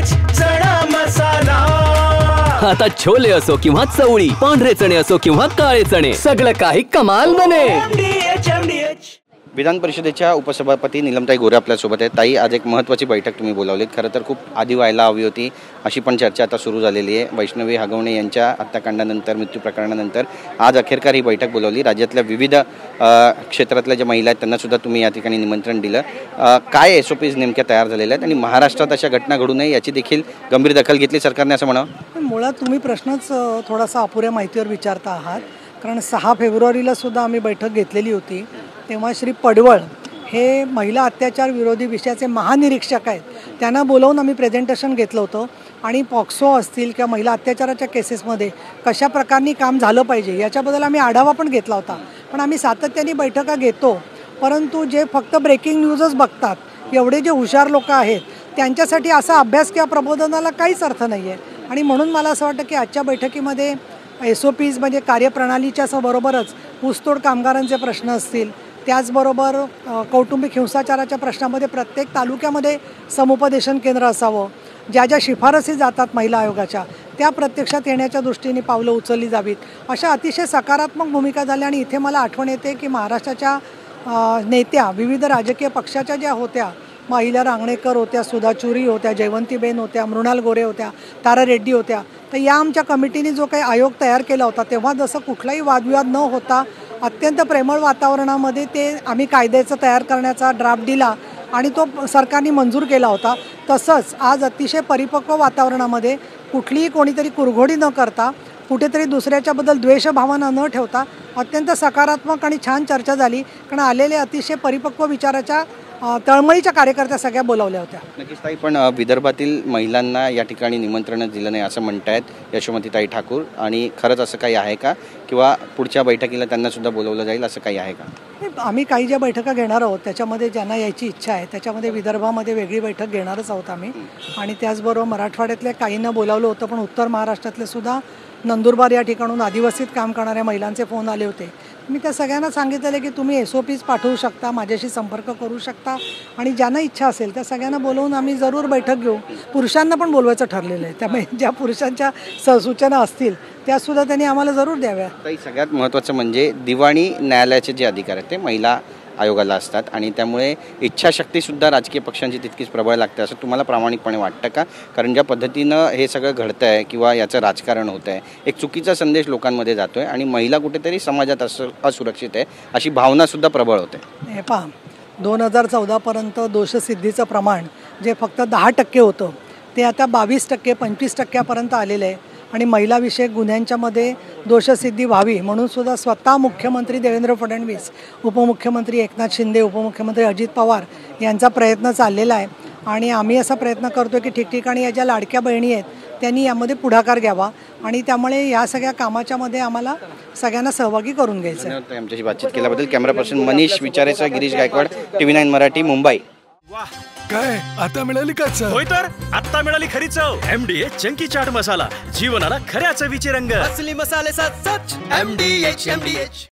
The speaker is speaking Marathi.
चणा मसाला। आता छोले असो किंवा चवळी, पांढरे चणे असो किंवा काळे चणे, सगळं काही कमाल बने। विधान परिषदेच्या उपसभापती नीलमताई गोरे आपल्यासोबत आहेत। ताई, आज एक महत्त्वाची बैठक तुम्ही बोलावलीत, खरं तर खूप आधी व्हायला हवी होती अशी पण चर्चा आता सुरू झालेली आहे। वैष्णवी हगवणे यांच्या हत्याकांडानंतर, मृत्यू प्रकरणानंतर आज अखेरकार ही बैठक बोलावली। राज्यातल्या विविध क्षेत्रातल्या ज्या महिला आहेत त्यांना सुद्धा तुम्ही या ठिकाणी निमंत्रण दिलं। काय SOPs नेमक्या तयार झालेल्या आहेत आणि महाराष्ट्रात अशा घटना घडू नये याची देखील गंभीर दखल घेतली सरकारने असं म्हणावं? मुळात तुम्ही प्रश्नच थोडासा अपुऱ्या माहितीवर विचारता आहात, कारण 6 फेब्रुवारीला सुद्धा आम्ही बैठक घेतलेली होती। तेव्हा श्री पडवळ हे महिला अत्याचार विरोधी विषयाचे महानिरीक्षक आहेत, त्यांना बोलावून आम्ही प्रेझेंटेशन घेतलं होतं आणि पॉक्सो असतील किंवा महिला अत्याचाराच्या केसेसमध्ये कशा प्रकारे काम झालं पाहिजे याच्याबद्दल आम्ही आढावा पण घेतला होता। पण आम्ही सातत्याने बैठका घेतो, परंतु जे फक्त ब्रेकिंग न्यूजच बघतात, एवढे जे हुशार लोक आहेत त्यांच्यासाठी असा अभ्यास किंवा प्रबोधनाला काहीच अर्थ नाही आहे। आणि म्हणून मला असं वाटतं की आजच्या बैठकीमध्ये SOPs म्हणजे कार्यप्रणालीच्या बरोबरच ऊसतोड कामगारांचे प्रश्न असतील, त्याचबरोबर कौटुंबिक हिंसाचाराच्या प्रश्नामध्ये प्रत्येक तालुक्यामध्ये समुपदेशन केंद्र असावं, ज्या ज्या शिफारसी जातात महिला आयोगाच्या त्या प्रत्यक्षात येण्याच्या दृष्टीने पावलं उचलली जावीत, अशा अतिशय सकारात्मक भूमिका झाल्या। आणि इथे मला आठवण येते की महाराष्ट्राच्या नेत्या विविध राजकीय पक्षाच्या ज्या होत्या, महिला रांगणेकर होत्या, सुधा चुरी होत्या, जयवंतीबेन होत्या, मृणाल गोरे होत्या, तारा रेड्डी होत्या, तर या आमच्या कमिटीने जो काही आयोग तयार केला होता तेव्हा जसं कुठलाही वादविवाद न होता अत्यंत प्रेमळ वातावरणामध्ये ते आम्ही कायद्याचं तयार करण्याचा ड्राफ्ट दिला आणि तो सरकारने मंजूर केला होता। तसंच आज अतिशय परिपक्व वातावरणामध्ये कुठलीही कोणीतरी कुरघोडी न करता, कुठेतरी दुसऱ्याच्याबद्दल द्वेषभावना न ठेवता अत्यंत सकारात्मक आणि छान चर्चा झाली, कारण आलेले अतिशय परिपक्व विचाराच्या तळमळीच्या कार्यकर्त्या सगळ्या बोलावल्या होत्या। नक्कीच ताई, पण विदर्भातील महिलांना या ठिकाणी निमंत्रणच दिलं नाही असं म्हणतायत यशोमतीताई ठाकूर, आणि खरंच असं काही आहे का, किंवा पुढच्या बैठकीला त्यांना सुद्धा बोलवलं जाईल असं काही आहे का? आम्ही काही ज्या बैठका घेणार आहोत त्याच्यामध्ये ज्यांना यायची इच्छा आहे त्याच्यामध्ये विदर्भामध्ये वेगळी बैठक घेणारच आहोत आम्ही, आणि त्याचबरोबर मराठवाड्यातल्या काहींना बोलावलं होतं, पण उत्तर महाराष्ट्रातले सुद्धा नंदुरबार या ठिकाणून आदिवासीत काम करणाऱ्या महिलांचे फोन आले होते। मी त्या सगळ्यांना सांगितलेलं की तुम्ही SOPs पाठवू शकता, माझ्याशी संपर्क करू शकता, आणि ज्यांना इच्छा असेल त्या सगळ्यांना बोलवून आम्ही जरूर बैठक घेऊ। पुरुषांना पण बोलवायचं ठरलेलं आहे, त्यामुळे ज्या पुरुषांच्या सूचना असतील त्यासुद्धा त्यांनी आम्हाला जरूर द्याव्या। ताई, सगळ्यात महत्त्वाचं म्हणजे दिवाणी न्यायालयाचे जे अधिकार आहेत ते महिला आयोगाला असतात, आणि त्यामुळे इच्छाशक्तीसुद्धा राजकीय पक्षांची तितकीच प्रबळ लागते असं तुम्हाला प्रामाणिकपणे वाटतं का? कारण ज्या पद्धतीनं हे सगळं घडतं आहे किंवा याचं राजकारण होतं आहे, एक चुकीचा संदेश लोकांमध्ये जातो आहे आणि महिला कुठेतरी समाजात असुरक्षित आहे अशी भावनासुद्धा प्रबळ होते। हे पहा, 2014पर्यंत दोषसिद्धीचं प्रमाण जे फक्त 10% होतं ते आता 22%, 25%पर्यंत आलेलं आहे, आणि महिलाविषयक गुन्ह्यांच्यामध्ये दोषसिद्धी व्हावी म्हणून सुद्धा स्वतः मुख्यमंत्री देवेंद्र फडणवीस, उपमुख्यमंत्री एकनाथ शिंदे, उपमुख्यमंत्री अजित पवार यांचा प्रयत्न चाललेला आहे। आणि आम्ही असा प्रयत्न करतो की ठिकठिकाणी या ज्या लाडक्या बहिणी आहेत त्यांनी यामध्ये पुढाकार घ्यावा, आणि त्यामुळे या सगळ्या कामाच्यामध्ये आम्हाला सगळ्यांना सहभागी करून घ्यायचं आहे। आमच्याशी बातचीत केल्याबद्दल कॅमेरा पर्सन मनीष विचारेचा, गिरीश गायकवाड, TV9 मराठी, मुंबई। काय आता मिळाली का चव? होय तर आता मिळाली खरी चव। MDH चंकी चाट मसाला, जीवनाला खऱ्या चवीचे रंग। असली मसाले साथ सच MDH